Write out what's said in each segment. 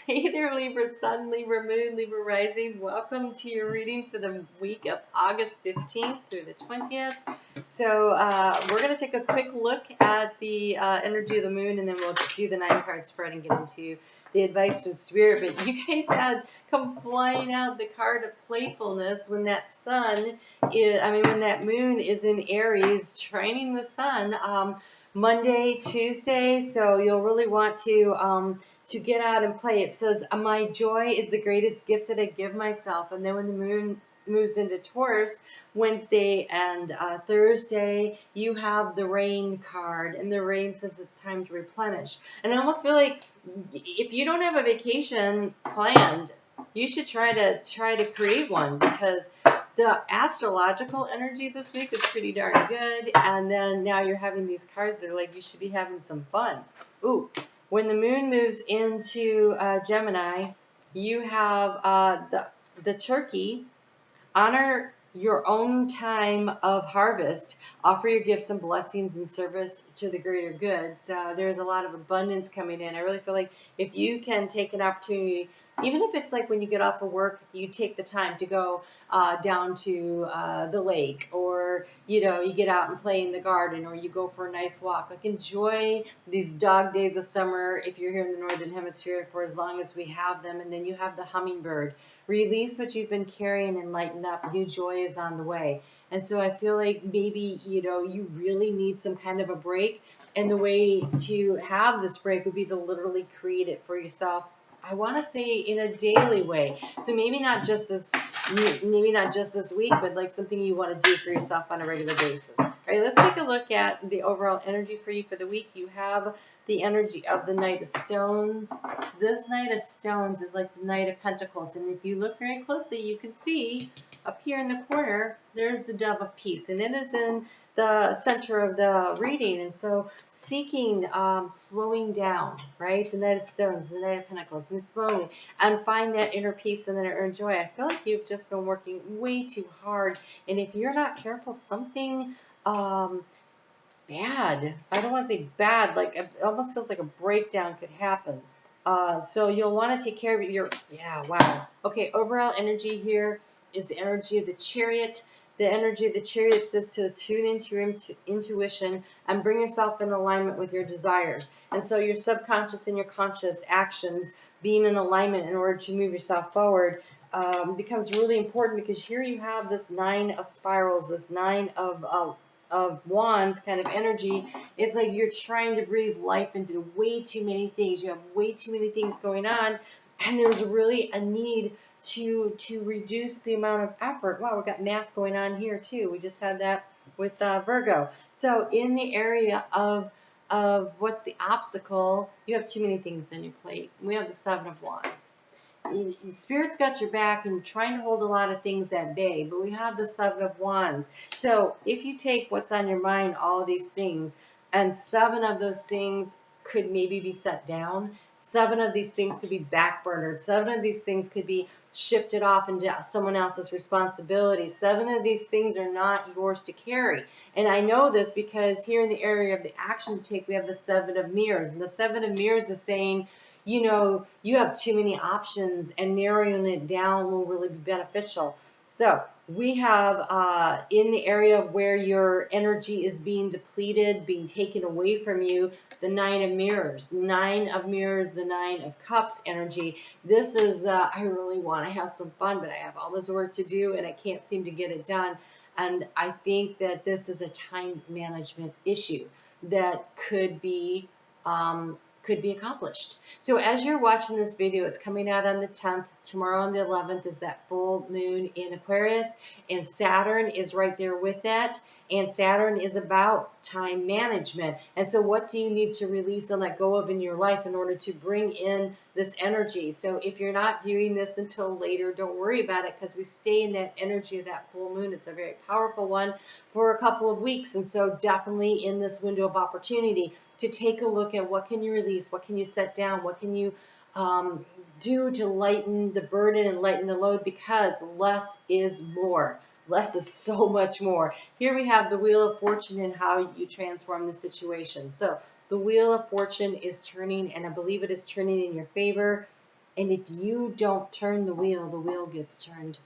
Hey there, Libra Sun, Libra Moon, Libra Rising. Welcome to your reading for the week of August 15th through the 20th. So we're going to take a quick look at the energy of the moon, and then we'll do the 9-card spread and get into the advice from Spirit. But you guys had come flying out the card of playfulness when that sun when that moon is in Aries, trining the sun Monday, Tuesday. So you'll really want to get out and play. It says, my joy is the greatest gift that I give myself. And then when the moon moves into Taurus, Wednesday and Thursday, you have the rain card. And the rain says it's time to replenish. And I almost feel like if you don't have a vacation planned, you should try to create one, because the astrological energy this week is pretty darn good. And then now you're having these cards that are like, you should be having some fun. Ooh. When the moon moves into Gemini, you have the turkey. Honor your own time of harvest. Offer your gifts and blessings in service to the greater good. So there's a lot of abundance coming in. I really feel like if you can take an opportunity, even if it's like when you get off of work, you take the time to go down to the lake, or you get out and play in the garden, or you go for a nice walk. Like, enjoy these dog days of summer if you're here in the northern hemisphere, for as long as we have them. And then you have the hummingbird. Release what you've been carrying and lighten up. New joy is on the way. And so I feel like maybe you really need some kind of a break, and the way to have this break would be to literally create it for yourself. I want to say in a daily way. So maybe not just this week, but like something you want to do for yourself on a regular basis. All right, let's take a look at the overall energy for you for the week. You have the energy of the Knight of Stones. This Knight of Stones is like the Knight of Pentacles. And if you look very closely, you can see up here in the corner, there's the Dove of Peace. And it is in the center of the reading. And so seeking, slowing down, right? The Knight of Stones, the Knight of Pentacles. Move slowly and find that inner peace and that inner joy. I feel like you've just been working way too hard. And if you're not careful, something bad. I don't want to say bad. Like, it almost feels like a breakdown could happen. So you'll want to take care of wow. Okay, overall energy here is the energy of the Chariot. The energy of the Chariot says to tune into your intuition and bring yourself in alignment with your desires. And so your subconscious and your conscious actions being in alignment in order to move yourself forward becomes really important, because here you have this 9 of spirals, this 9 of wands kind of energy. It's like you're trying to breathe life into way too many things. You have way too many things going on, and there's really a need to reduce the amount of effort. Wow, we've got math going on here too. We just had that with Virgo. So in the area of what's the obstacle, you have too many things on your plate. We have the 7 of Wands. Spirit's got your back and trying to hold a lot of things at bay, but we have the 7 of Wands. So if you take what's on your mind, all of these things, and 7 of those things could maybe be set down, 7 of these things could be backburnered, 7 of these things could be shifted off into someone else's responsibility. 7 of these things are not yours to carry. And I know this because here in the area of the action take, we have the 7 of Mirrors. And the 7 of Mirrors is saying, you have too many options, and narrowing it down will really be beneficial. So we have in the area where your energy is being depleted, being taken away from you, the 9 of Mirrors. 9 of Mirrors, the 9 of Cups energy. This is, I really want to have some fun, but I have all this work to do, and I can't seem to get it done. And I think that this is a time management issue that could be accomplished. So as you're watching this video, it's coming out on the 10th. Tomorrow on the 11th is that full moon in Aquarius, and Saturn is right there with that. And Saturn is about time management. And so what do you need to release and let go of in your life in order to bring in this energy? So if you're not viewing this until later, don't worry about it, because we stay in that energy of that full moon. It's a very powerful one for a couple of weeks. And so definitely in this window of opportunity to take a look at what can you release, what can you set down, what can you do to lighten the burden and lighten the load, because less is more. Less is so much more. Here we have the Wheel of Fortune and how you transform the situation. So the Wheel of Fortune is turning, and I believe it is turning in your favor. And if you don't turn the wheel gets turned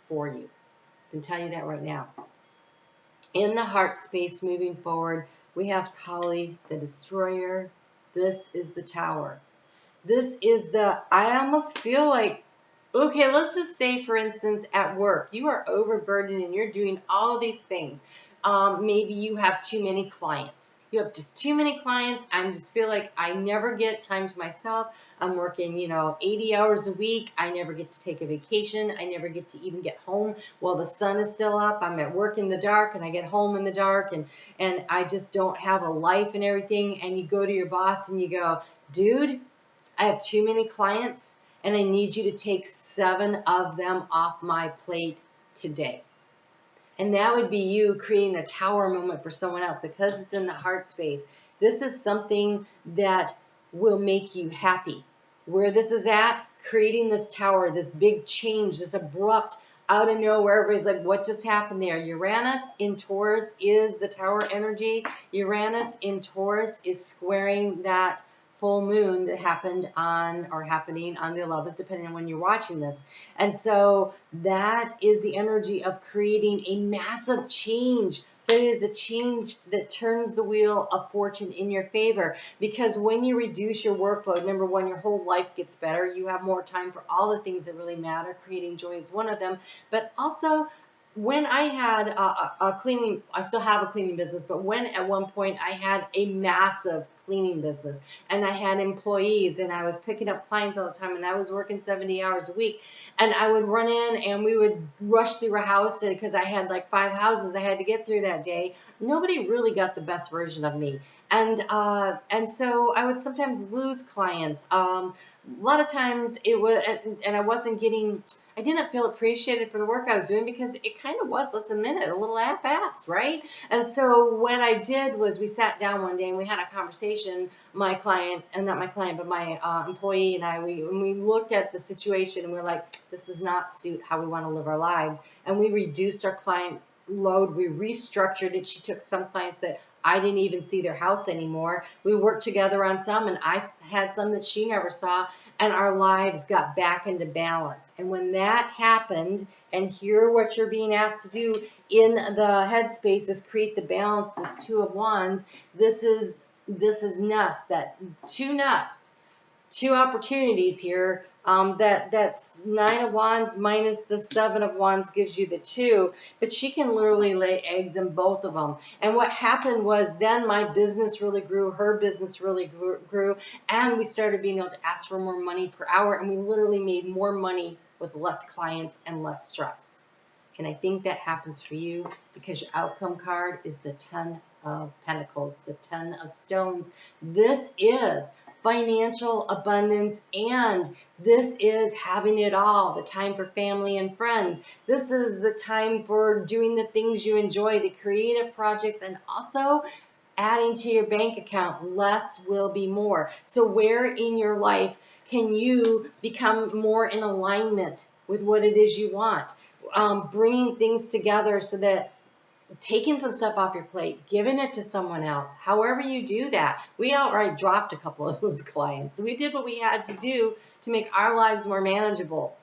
for you. I can tell you that right now. In the heart space moving forward, we have Kali, the destroyer. This is the Tower. This is I almost feel like, okay, let's just say, for instance, at work, you are overburdened and you're doing all of these things. Maybe you have too many clients. You have just too many clients. I just feel like I never get time to myself. I'm working, 80 hours a week. I never get to take a vacation. I never get to even get home while the sun is still up. I'm at work in the dark and I get home in the dark, and I just don't have a life and everything. And you go to your boss and you go, dude, I have too many clients and I need you to take 7 of them off my plate today. And that would be you creating a tower moment for someone else because it's in the heart space. This is something that will make you happy. Where this is at, creating this tower, this big change, this abrupt, out of nowhere, everybody's like, what just happened there? Uranus in Taurus is the tower energy. Uranus in Taurus is squaring that full moon that happening on the 11th, depending on when you're watching this. And so that is the energy of creating a massive change. But it is a change that turns the wheel of fortune in your favor. Because when you reduce your workload, number one, your whole life gets better. You have more time for all the things that really matter. Creating joy is one of them. But also, when I had a cleaning, I still have a cleaning business, but when at one point I had a massive cleaning business and I had employees and I was picking up clients all the time and I was working 70 hours a week, and I would run in and we would rush through a house because I had like 5 houses I had to get through that day. Nobody really got the best version of me. And so I would sometimes lose clients. A lot of times it was, and I didn't feel appreciated for the work I was doing because it kind of was, let's admit it, a little half-assed, right? And so what I did was we sat down one day and we had a conversation, my client, and not my client, but my employee and I, we looked at the situation and we're like, this does not suit how we want to live our lives. And we reduced our client load. We restructured it. She took some clients that I didn't even see their house anymore. We worked together on some, and I had some that she never saw, and our lives got back into balance. And when that happened, and here what you're being asked to do in the headspace is create the balance, this 2 of Wands. This is nest, that 2 nest. 2 opportunities here. That's 9 of Wands minus the 7 of Wands gives you the 2, but she can literally lay eggs in both of them. And what happened was then my business really grew, her business really grew, and we started being able to ask for more money per hour, and we literally made more money with less clients and less stress. And I think that happens for you because your outcome card is the 10 of Pentacles, the 10 of Stones. This is financial abundance, and this is having it all, the time for family and friends. This is the time for doing the things you enjoy, the creative projects, and also adding to your bank account. Less will be more. So where in your life can you become more in alignment with what it is you want? Bringing things together so that taking some stuff off your plate, giving it to someone else, however you do that. We outright dropped a couple of those clients. We did what we had to do to make our lives more manageable.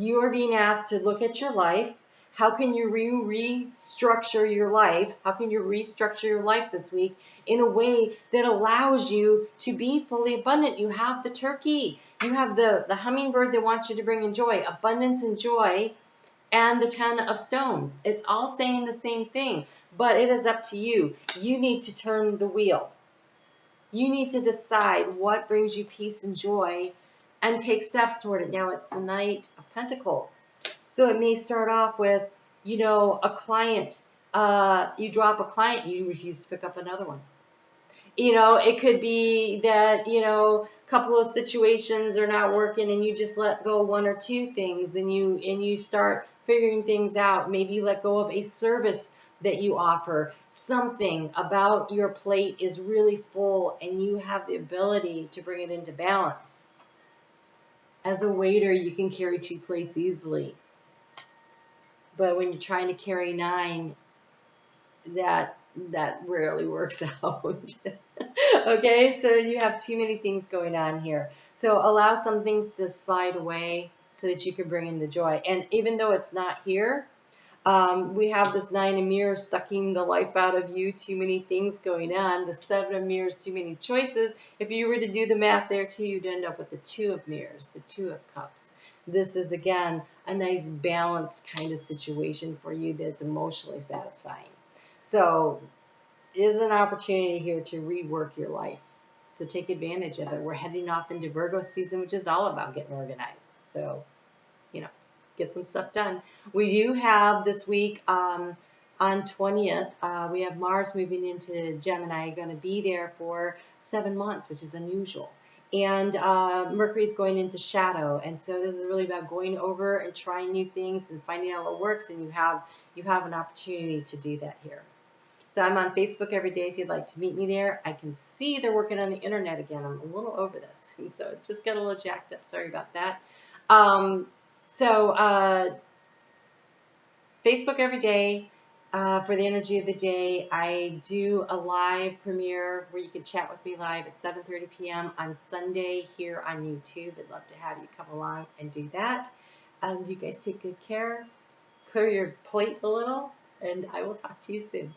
You are being asked to look at your life. How can you restructure your life? How can you restructure your life this week in a way that allows you to be fully abundant? You have the turkey. You have the hummingbird that wants you to bring in joy, abundance and joy, and the 10 of Stones. It's all saying the same thing, but it is up to you. You need to turn the wheel. You need to decide what brings you peace and joy and take steps toward it. Now it's the Knight of Pentacles. So it may start off with, a client. You drop a client, you refuse to pick up another one. It could be that, a couple of situations are not working and you just let go of 1 or 2 things and you start figuring things out. Maybe you let go of a service that you offer. Something about your plate is really full and you have the ability to bring it into balance. As a waiter, you can carry 2 plates easily. But when you're trying to carry 9, that that rarely works out. Okay, so you have too many things going on here. So allow some things to slide away so that you can bring in the joy. And even though it's not here, we have this 9 of Mirrors sucking the life out of you, too many things going on. The 7 of Mirrors, too many choices. If you were to do the math there too, you'd end up with the 2 of Mirrors, the 2 of Cups. This is, again, a nice balanced kind of situation for you that's emotionally satisfying. So is an opportunity here to rework your life. So take advantage of it. We're heading off into Virgo season, which is all about getting organized. So, you know, get some stuff done. We do have this week on 20th, we have Mars moving into Gemini, going to be there for 7 months, which is unusual. And Mercury's going into shadow. And so this is really about going over and trying new things and finding out what works. And you have an opportunity to do that here. So I'm on Facebook every day if you'd like to meet me there. I can see they're working on the internet again. I'm a little over this. And so it just got a little jacked up. Sorry about that. Facebook every day for the energy of the day. I do a live premiere where you can chat with me live at 7:30 p.m. on Sunday here on YouTube. I'd love to have you come along and do that. You guys take good care. Clear your plate a little, and I will talk to you soon.